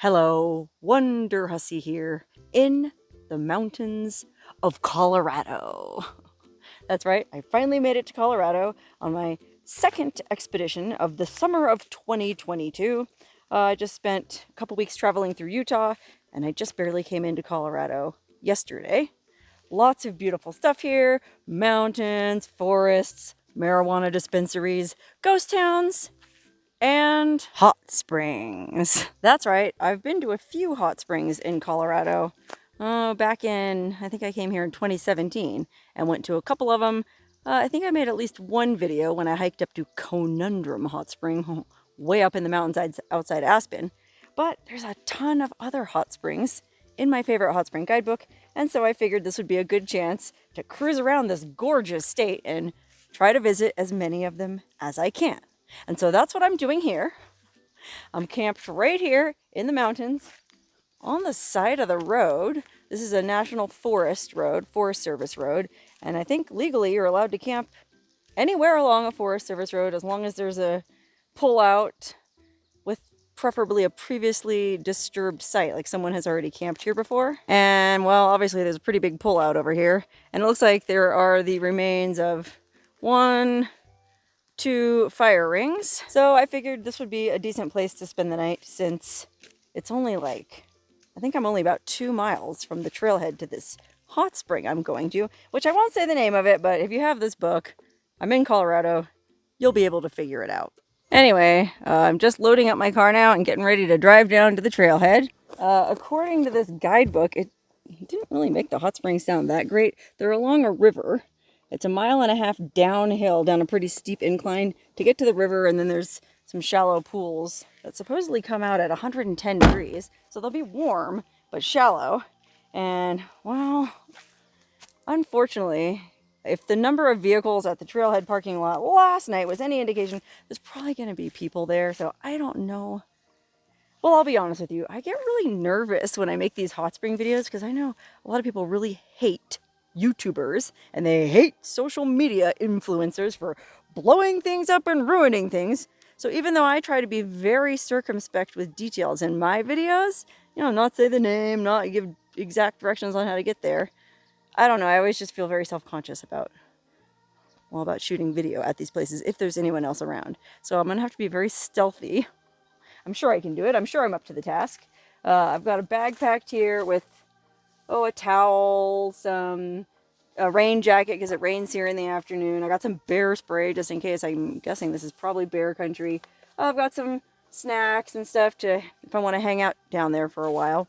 Hello, Wonderhussy here in the mountains of Colorado. That's right, I finally made it to Colorado on my second expedition of the summer of 2022. I just spent a couple weeks traveling through Utah, and I just barely came into Colorado yesterday. Lots of beautiful stuff here: mountains, forests, marijuana dispensaries, ghost towns, and hot springs. That's right, I've been to a few hot springs in Colorado. Back in, I think I came here in 2017 and went to a couple of them. I think I made at least one video when I hiked up to Conundrum Hot Spring, way up in the mountains outside Aspen. But there's a ton of other hot springs in my favorite hot spring guidebook, and so I figured this would be a good chance to cruise around this gorgeous state and try to visit as many of them as I can. And so that's what I'm doing here. I'm camped right here in the mountains on the side of the road. This is a National Forest road, Forest Service road, and I think legally you're allowed to camp anywhere along a Forest Service road as long as there's a pullout with preferably a previously disturbed site, like someone has already camped here before. And well, obviously there's a pretty big pullout over here, and it looks like there are the remains of 2 fire rings. So I figured this would be a decent place to spend the night, since it's only I think I'm only about 2 miles from the trailhead to this hot spring I'm going to, which I won't say the name of it, but if you have this book, I'm in Colorado, you'll be able to figure it out. Anyway, I'm just loading up my car now and getting ready to drive down to the trailhead. According to this guidebook, it didn't really make the hot springs sound that great. They're along a river. It's 1.5 miles downhill, down a pretty steep incline to get to the river, and then there's some shallow pools that supposedly come out at 110 degrees. So they'll be warm, but shallow. And, well, unfortunately, if the number of vehicles at the trailhead parking lot last night was any indication, there's probably going to be people there, so I don't know. Well, I'll be honest with you, I get really nervous when I make these hot spring videos because I know a lot of people really hate YouTubers, and they hate social media influencers for blowing things up and ruining things. So even though I try to be very circumspect with details in my videos, not say the name, not give exact directions on how to get there, I don't know, I always just feel very self-conscious about shooting video at these places if there's anyone else around. So I'm gonna have to be very stealthy. I'm sure I can do it. I'm sure I'm up to the task. I've got a bag packed here with a towel, a rain jacket because it rains here in the afternoon. I got some bear spray just in case. I'm guessing this is probably bear country. I've got some snacks and stuff if I want to hang out down there for a while.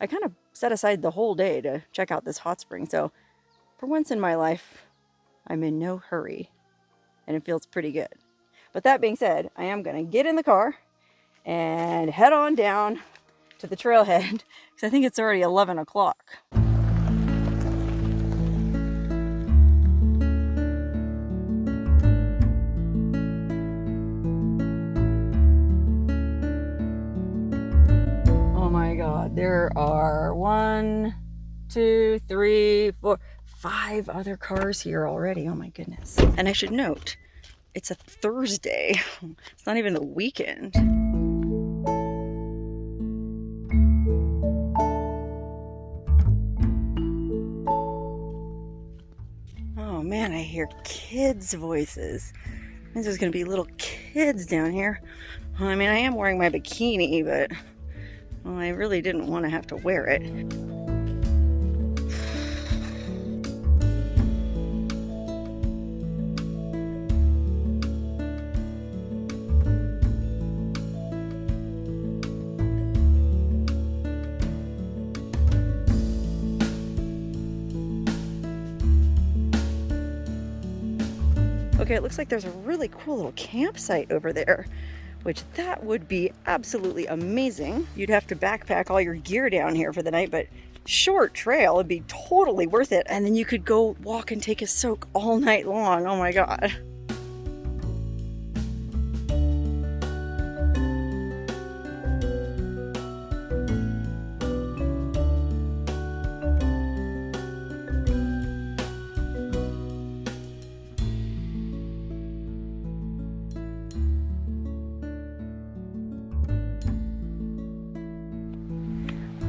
I kind of set aside the whole day to check out this hot spring, so for once in my life, I'm in no hurry, and it feels pretty good. But that being said, I am going to get in the car and head on down to the trailhead because I think it's already 11 o'clock. Oh my God, there are 1, 2, 3, 4, 5 other cars here already. Oh my goodness. And I should note, it's a Thursday. It's not even the weekend. Oh man, I hear kids' voices. There's gonna be little kids down here. Well, I mean, I am wearing my bikini, but I really didn't want to have to wear it. Okay, it looks like there's a really cool little campsite over there, which that would be absolutely amazing. You'd have to backpack all your gear down here for the night, but short trail would be totally worth it. And then you could go walk and take a soak all night long. Oh my God.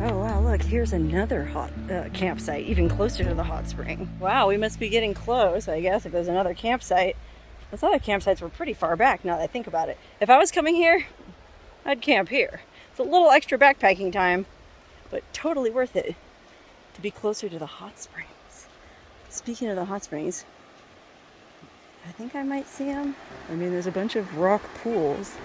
Oh wow, look, here's another hot campsite, even closer to the hot spring. Wow, we must be getting close, I guess, if there's another campsite. Those other campsites were pretty far back now that I think about it. If I was coming here, I'd camp here. It's a little extra backpacking time, but totally worth it to be closer to the hot springs. Speaking of the hot springs, I think I might see them. I mean, there's a bunch of rock pools,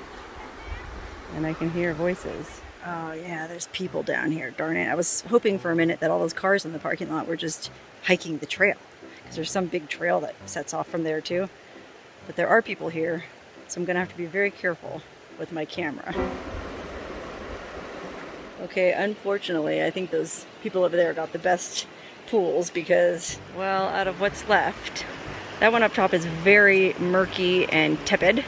and I can hear voices. Oh yeah, there's people down here, darn it. I was hoping for a minute that all those cars in the parking lot were just hiking the trail, because there's some big trail that sets off from there too. But there are people here, so I'm gonna have to be very careful with my camera. Okay, unfortunately, I think those people over there got the best pools because, well, out of what's left, that one up top is very murky and tepid.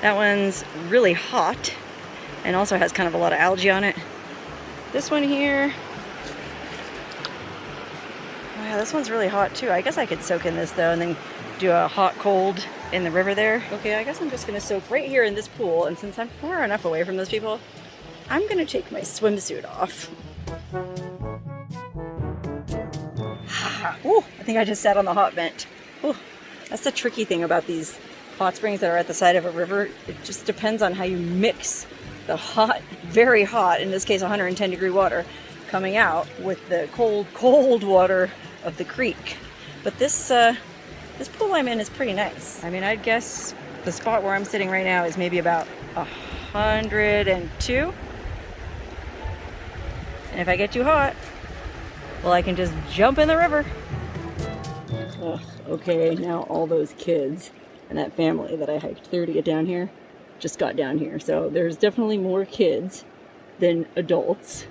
That one's really hot and also has kind of a lot of algae on it. This one here, oh yeah, this one's really hot too. I guess I could soak in this though and then do a hot cold in the river there. Okay, I guess I'm just gonna soak right here in this pool, and since I'm far enough away from those people, I'm gonna take my swimsuit off. Ooh, I think I just sat on the hot vent. Ooh, that's the tricky thing about these hot springs that are at the side of a river. It just depends on how you mix the hot, very hot, in this case 110-degree water, coming out with the cold, cold water of the creek. But this pool I'm in is pretty nice. I mean, I'd guess the spot where I'm sitting right now is maybe about 102. And if I get too hot, well, I can just jump in the river. Ugh, okay, now all those kids and that family that I hiked through to get down here just got down here. So there's definitely more kids than adults,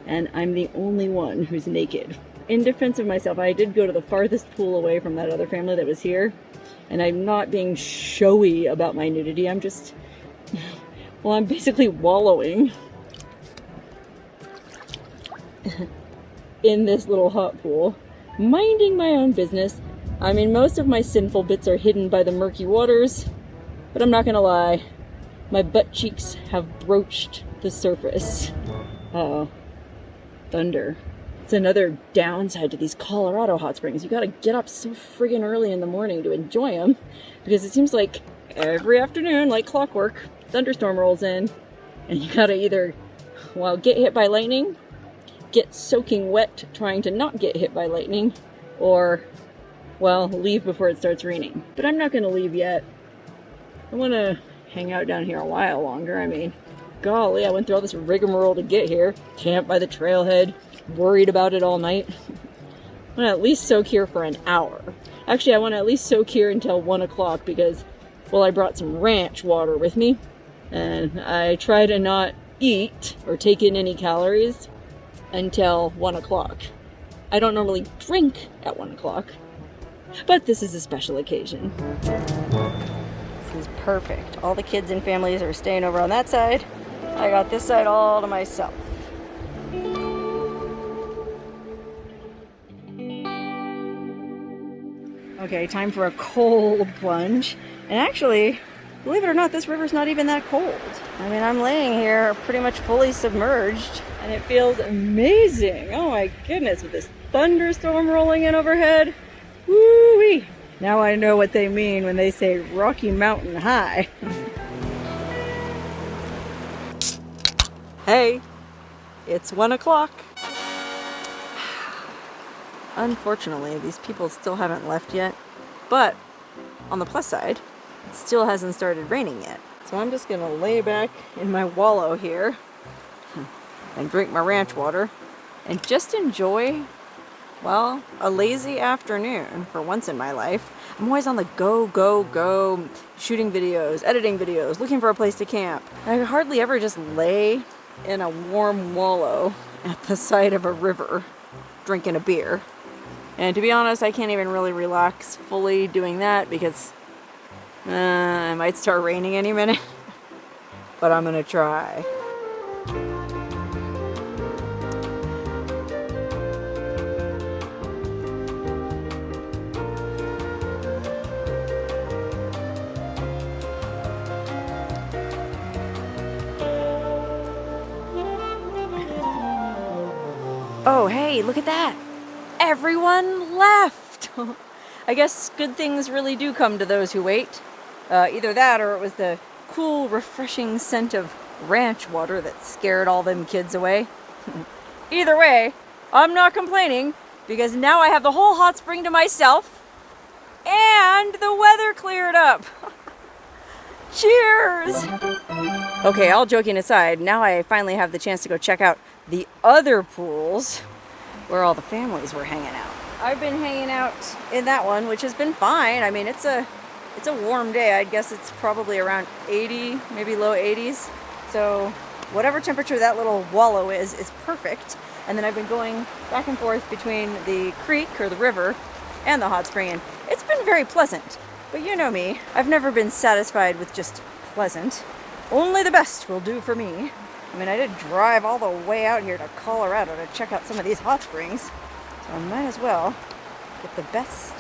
and I'm the only one who's naked. In defense of myself, I did go to the farthest pool away from that other family that was here, and I'm not being showy about my nudity. I'm just, well, I'm basically wallowing in this little hot pool, minding my own business. I mean, most of my sinful bits are hidden by the murky waters, but I'm not gonna lie, my butt cheeks have broached the surface. Uh-oh. Thunder. It's another downside to these Colorado hot springs. You gotta get up so friggin' early in the morning to enjoy them, because it seems like every afternoon, like clockwork, thunderstorm rolls in, and you gotta either, well, get hit by lightning, get soaking wet trying to not get hit by lightning, or, well, leave before it starts raining. But I'm not gonna leave yet. I wanna hang out down here a while longer. I mean, golly, I went through all this rigmarole to get here. Camp by the trailhead, worried about it all night. I want to at least soak here for an hour. Actually, I want to at least soak here until 1 o'clock because, well, I brought some ranch water with me, and I try to not eat or take in any calories until 1 o'clock. I don't normally drink at 1 o'clock, but this is a special occasion. This is perfect. All the kids and families are staying over on that side. I got this side all to myself. Okay, time for a cold plunge. And actually, believe it or not, this river's not even that cold. I mean, I'm laying here pretty much fully submerged, and it feels amazing. Oh my goodness, with this thunderstorm rolling in overhead. Woo-wee! Now I know what they mean when they say Rocky Mountain High. Hey, it's 1 o'clock. Unfortunately, these people still haven't left yet, but on the plus side, it still hasn't started raining yet. So I'm just gonna lay back in my wallow here and drink my ranch water and just enjoy, well, a lazy afternoon for once in my life. I'm always on the go, go, go, shooting videos, editing videos, looking for a place to camp. I hardly ever just lay in a warm wallow at the side of a river drinking a beer. And to be honest, I can't even really relax fully doing that because it might start raining any minute. But I'm gonna try. Oh, hey, look at that. Everyone left. I guess good things really do come to those who wait. Either that or it was the cool, refreshing scent of ranch water that scared all them kids away. Either way, I'm not complaining because now I have the whole hot spring to myself and the weather cleared up. Cheers! Okay, all joking aside, now I finally have the chance to go check out the other pools where all the families were hanging out. I've been hanging out in that one, which has been fine. I mean, it's a warm day. I guess it's probably around 80, maybe low 80s. So whatever temperature that little wallow is perfect. And then I've been going back and forth between the creek or the river and the hot spring, and it's been very pleasant. But you know me, I've never been satisfied with just pleasant. Only the best will do for me. I mean, I did drive all the way out here to Colorado to check out some of these hot springs, so I might as well get the best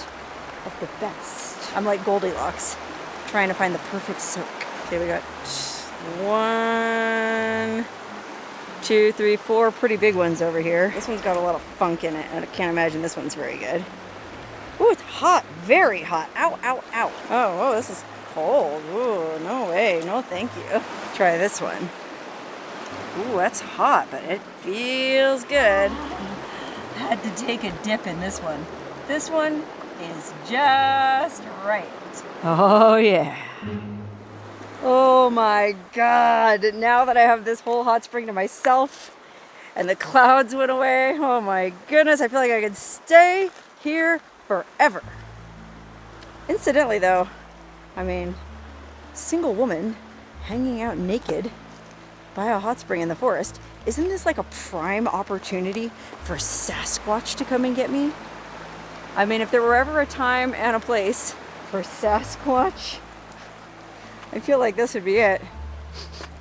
of the best. I'm like Goldilocks, trying to find the perfect soak. Okay, we got 1, 2, 3, 4 pretty big ones over here. This one's got a lot of funk in it, and I can't imagine this one's very good. Ooh, it's hot, very hot. Ow, ow, ow. Oh, this is cold. Ooh, no way, no thank you. Let's try this one. Ooh, that's hot, but it feels good. Had to take a dip in this one. This one is just right. Oh, yeah. Oh my God. Now that I have this whole hot spring to myself and the clouds went away, oh my goodness, I feel like I could stay here forever. Incidentally though, I mean, single woman hanging out naked by a hot spring in the forest, isn't this like a prime opportunity for Sasquatch to come and get me? I mean, if there were ever a time and a place for Sasquatch, I feel like this would be it.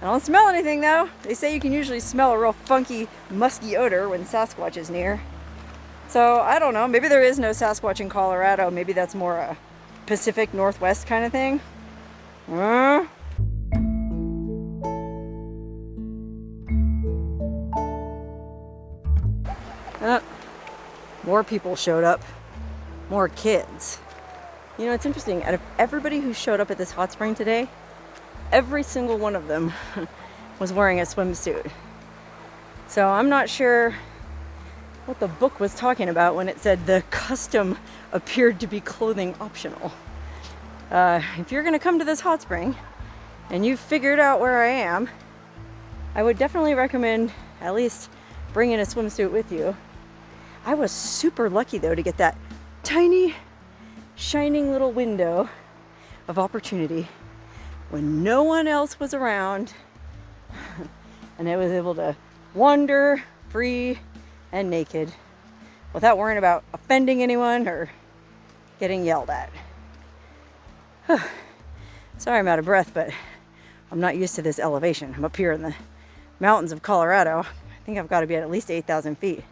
I don't smell anything though. They say you can usually smell a real funky, musky odor when Sasquatch is near. So I don't know, maybe there is no Sasquatch in Colorado. Maybe that's more a Pacific Northwest kind of thing. More people showed up. More kids. You know, it's interesting. Out of everybody who showed up at this hot spring today, every single one of them was wearing a swimsuit. So I'm not sure what the book was talking about when it said the custom appeared to be clothing optional. If you're gonna come to this hot spring and you've figured out where I am, I would definitely recommend at least bringing a swimsuit with you. I was super lucky though to get that tiny, shining little window of opportunity when no one else was around, and I was able to wander free and naked without worrying about offending anyone or getting yelled at. Sorry I'm out of breath, but I'm not used to this elevation. I'm up here in the mountains of Colorado. I think I've got to be at least 8,000 feet.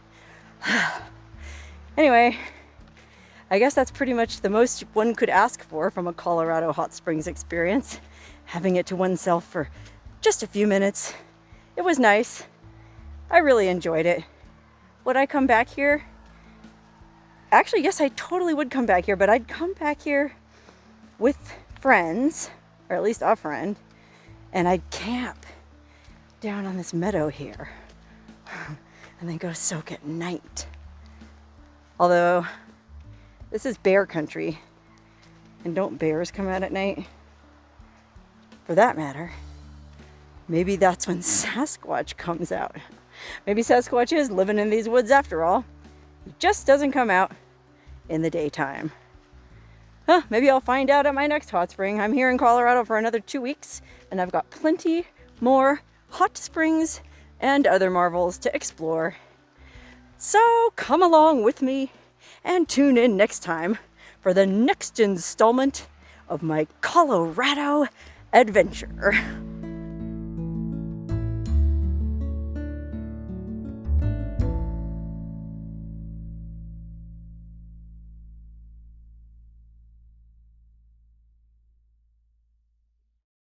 Anyway, I guess that's pretty much the most one could ask for from a Colorado hot springs experience. Having it to oneself for just a few minutes. It was nice. I really enjoyed it. Would I come back here? Actually, yes, I totally would come back here, but I'd come back here with friends, or at least a friend, and I'd camp down on this meadow here and then go soak at night. Although this is bear country, and don't bears come out at night? For that matter, maybe that's when Sasquatch comes out. Maybe Sasquatch is living in these woods after all. He just doesn't come out in the daytime. Maybe I'll find out at my next hot spring. I'm here in Colorado for another 2 weeks, and I've got plenty more hot springs and other marvels to explore. So come along with me and tune in next time for the next installment of my Colorado adventure.